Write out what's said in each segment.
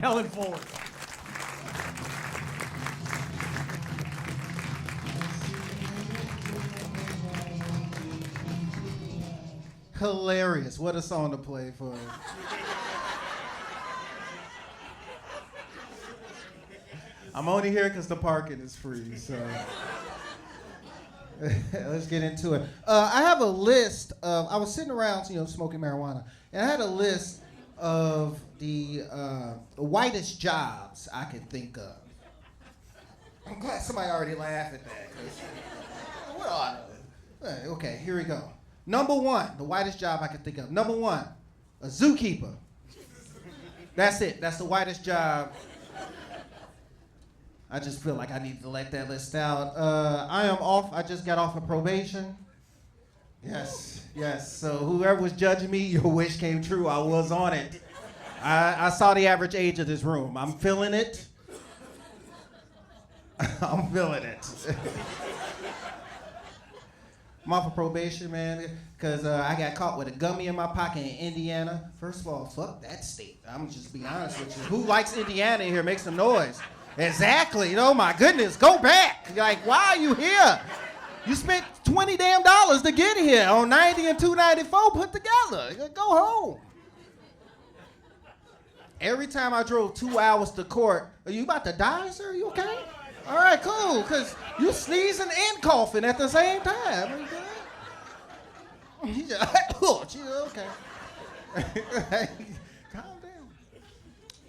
Helen Ford. Hilarious. What a song to play for. I'm only here because the parking is free, so. Let's get into it. I have a list of, I was sitting around, smoking marijuana, and I had a list of the whitest jobs I could think of. I'm glad somebody already laughed at that. What are they? Okay, here we go. Number one, the whitest job I could think of. Number one, a zookeeper. That's it. That's the whitest job. I just feel like I need to let that list out. I am off. I just got off of probation. Yes. So whoever was judging me, your wish came true. I was on it. I saw the average age of this room. I'm feeling it. I'm feeling it. I'm off of probation, man, because I got caught with a gummy in my pocket in Indiana. First of all, fuck that state. I'm just being honest with you. Who likes Indiana in here? Make some noise. Exactly. Oh my goodness, go back. Like, why are you here? You spent $20 damn to get here on 90 and 294 put together. Go home. Every time I drove 2 hours to court, are you about to die, sir? You okay? All right, cool, because you sneezing and coughing at the same time. Are you good? He's just, okay. Calm down.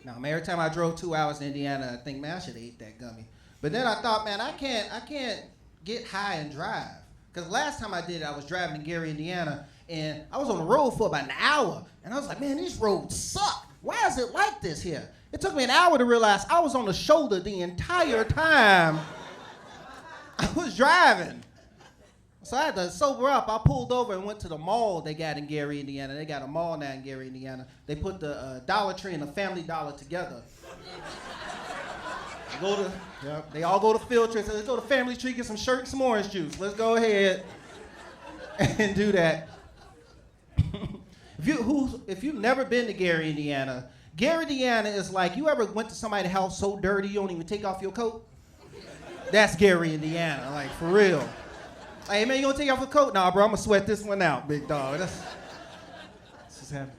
Now, every time I drove 2 hours to Indiana, I think, man, I should have ate that gummy. But then I thought, man, I can't get high and drive. Because last time I did it, I was driving to Gary, Indiana, and I was on the road for about an hour. And I was like, man, these roads suck. Why is it like this here? It took me an hour to realize I was on the shoulder the entire time I was driving. So I had to sober up. I pulled over and went to the mall they got in Gary, Indiana. They got a mall now in Gary, Indiana. They put the Dollar Tree and the Family Dollar together. They all go to field trips. Let's go to Family Tree, get some shirt and some orange juice. Let's go ahead and do that. If you've never been to Gary, Indiana is like, you ever went to somebody's house so dirty you don't even take off your coat? That's Gary, Indiana, like for real. Hey man, you gonna take off your coat? Nah, bro, I'm gonna sweat this one out, big dog. That's just happening.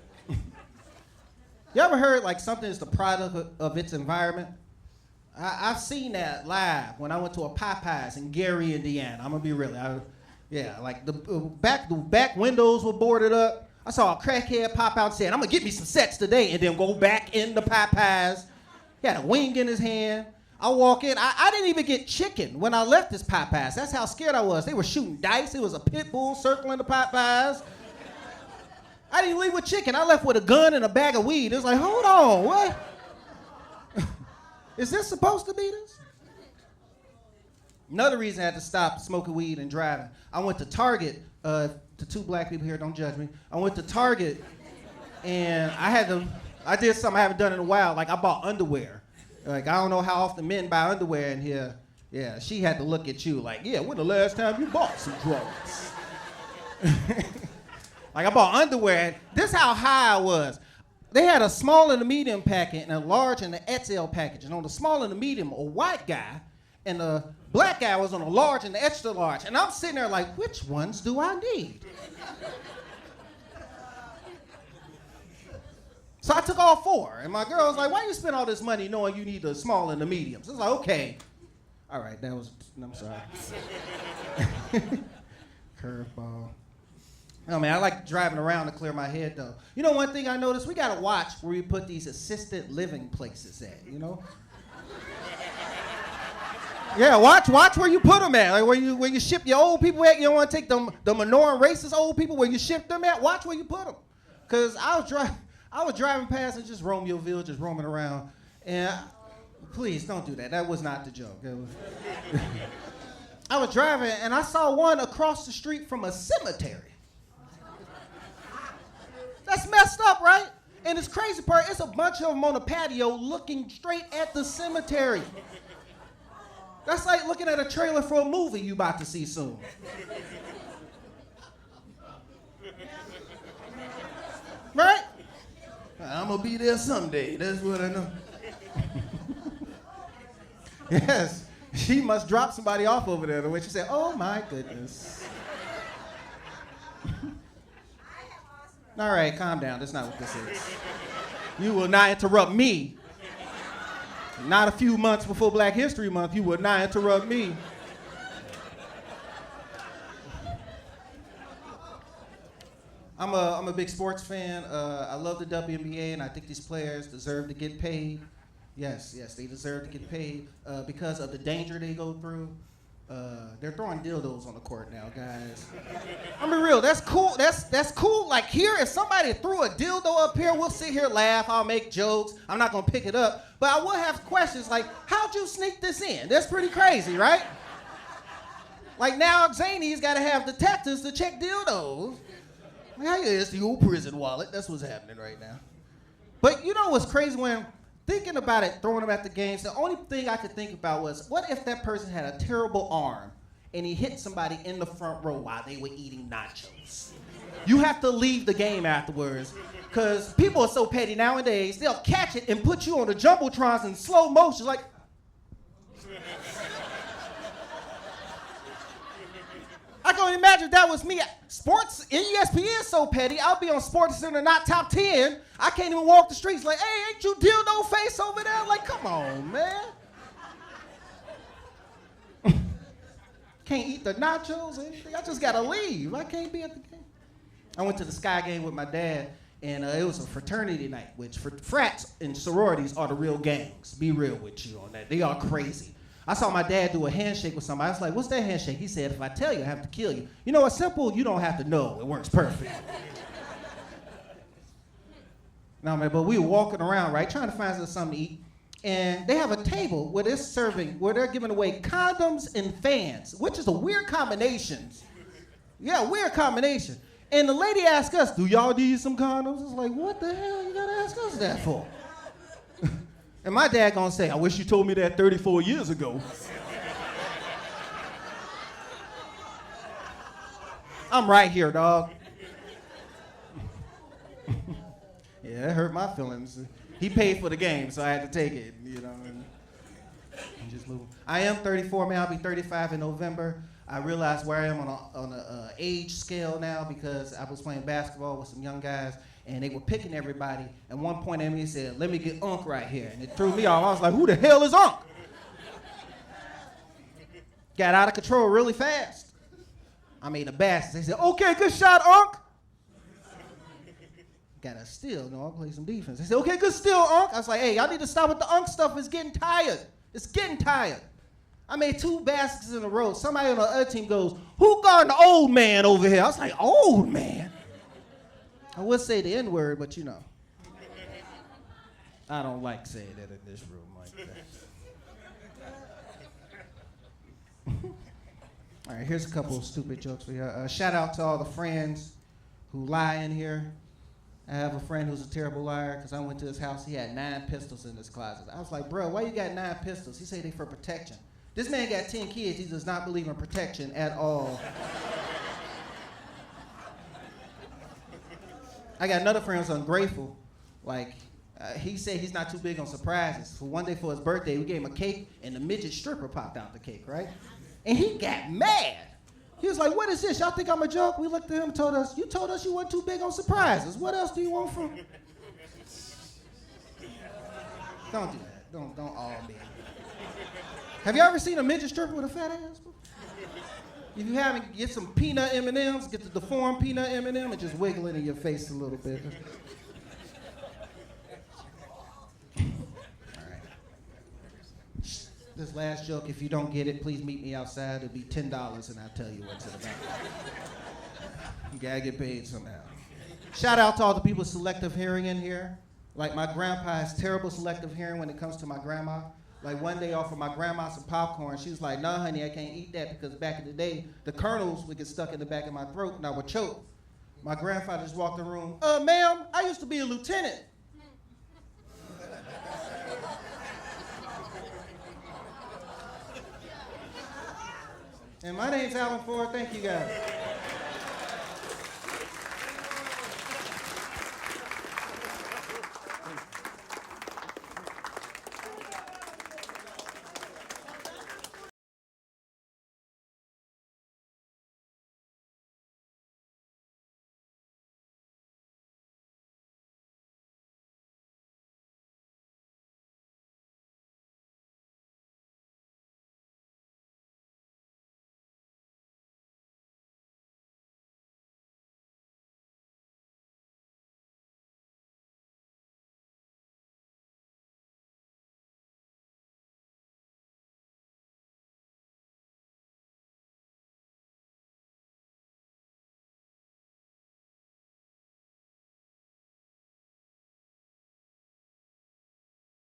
You ever heard like something is the product of its environment? I've seen that live when I went to a Popeyes in Gary, Indiana. I'm gonna be real. Like the back windows were boarded up. I saw a crackhead pop out saying, I'm gonna get me some sets today, and then go back in the Popeyes. He had a wing in his hand. I walk in, I didn't even get chicken when I left this Popeyes. That's how scared I was. They were shooting dice. It was a pit bull circling the Popeyes. I didn't leave with chicken. I left with a gun and a bag of weed. It was like, hold on, what? Is this supposed to be this? Another reason I had to stop smoking weed and driving. I went to Target, to two black people here, don't judge me. I went to Target and I did something I haven't done in a while. Like I bought underwear. Like I don't know how often men buy underwear in here. Yeah, she had to look at you like, yeah, when the last time you bought some drugs? Like I bought underwear. This how high I was. They had a small and a medium packet and a large and an XL package. And on the small and the medium, a white guy, and the black guy was on a large and the extra large. And I'm sitting there like, which ones do I need? So I took all four. And my girl was like, why you spend all this money knowing you need the small and the mediums? I was like, okay. All right, I'm sorry. Curveball. Oh man, I like driving around to clear my head though. You know one thing I noticed? We gotta watch where we put these assisted living places at, you know? Yeah, watch where you put them at. Like where you ship your old people at. You don't want to take the Minoran racist old people where you ship them at. Watch where you put them. Cause I was driving past and just Romeoville, just roaming around. And please don't do that. That was not the joke. I was driving and I saw one across the street from a cemetery. That's messed up, right? And this crazy part, it's a bunch of them on a patio looking straight at the cemetery. That's like looking at a trailer for a movie you about to see soon. Right? I'm gonna be there someday, that's what I know. Yes. She must drop somebody off over there the way she said, oh my goodness. All right, calm down. That's not what this is. You will not interrupt me. Not a few months before Black History Month, you will not interrupt me. I'm a big sports fan. I love the WNBA, and I think these players deserve to get paid. Yes, they deserve to get paid because of the danger they go through. They're throwing dildos on the court now, guys. I mean, real, that's cool. That's cool. Like here, if somebody threw a dildo up here, we'll sit here, laugh, I'll make jokes. I'm not gonna pick it up, but I will have questions like, how'd you sneak this in? That's pretty crazy, right? Like now, Zanies got to have detectives to check dildos. Yeah, it's the old prison wallet. That's what's happening right now. But you know what's crazy when thinking about it, throwing them at the games, the only thing I could think about was, what if that person had a terrible arm and he hit somebody in the front row while they were eating nachos? You have to leave the game afterwards, because people are so petty nowadays, they'll catch it and put you on the jumbotrons in slow motion, like, I can imagine if that was me. Sports, ESPN is so petty. I'll be on Sports Center, not top 10. I can't even walk the streets like, hey, ain't you dildo face over there? Like, come on, man. Can't eat the nachos or anything. I just got to leave. I can't be at the game. I went to the Sky game with my dad, and it was a fraternity night, which frats and sororities are the real gangs. Be real with you on that. They are crazy. I saw my dad do a handshake with somebody. I was like, what's that handshake? He said, if I tell you, I have to kill you. You know, it's simple. You don't have to know. It works perfect. No, man, but we were walking around, right, trying to find something to eat. And they have a table where they're giving away condoms and fans, which is a weird combination. Yeah, weird combination. And the lady asked us, do y'all need some condoms? It's like, what the hell you gotta ask us that for? And my dad gonna say, I wish you told me that 34 years ago. I'm right here, dog. Yeah, it hurt my feelings. He paid for the game, so I had to take it, you know. And just move. I am 34, man. I'll be 35 in November. I realize where I am on a age scale now because I was playing basketball with some young guys, and they were picking everybody. And one point, Emily said, let me get Unc right here. And it threw me off. I was like, who the hell is Unc? Got out of control really fast. I made a basket. They said, okay, good shot, Unc. Got to steal. No, I'll play some defense. They said, okay, good steal, Unc. I was like, hey, y'all need to stop with the Unc stuff. It's getting tired. It's getting tired. I made 2 baskets in a row. Somebody on the other team goes, who guarding the old man over here? I was like, old man? I would say the N-word, but you know. I don't like saying that in this room like that. All right, here's a couple of stupid jokes for you. Shout out to all the friends who lie in here. I have a friend who's a terrible liar because I went to his house. He had 9 pistols in his closet. I was like, bro, why you got 9 pistols? He said they for protection. This man got 10 kids. He does not believe in protection at all. I got another friend who's ungrateful. Like, he said he's not too big on surprises. So one day for his birthday, we gave him a cake, and the midget stripper popped out the cake, right? And he got mad. He was like, what is this? Y'all think I'm a joke? We looked at him and told us, you told us you weren't too big on surprises. What else do you want from? Don't do that. Don't all be. Have you ever seen a midget stripper with a fat ass? If you haven't, get some peanut M&Ms, get the deformed peanut M&M and just wiggle it in your face a little bit. All right. This last joke, if you don't get it, please meet me outside. It'll be $10 and I'll tell you what's about. You gotta get paid somehow. Shout out to all the people with selective hearing in here. Like my grandpa has terrible selective hearing when it comes to my grandma. Like one day I offered my grandma some popcorn. She was like, nah, honey, I can't eat that because back in the day, the kernels would get stuck in the back of my throat and I would choke. My grandfather just walked in the room, ma'am, I used to be a lieutenant. And my name's Alan Ford. Thank you guys.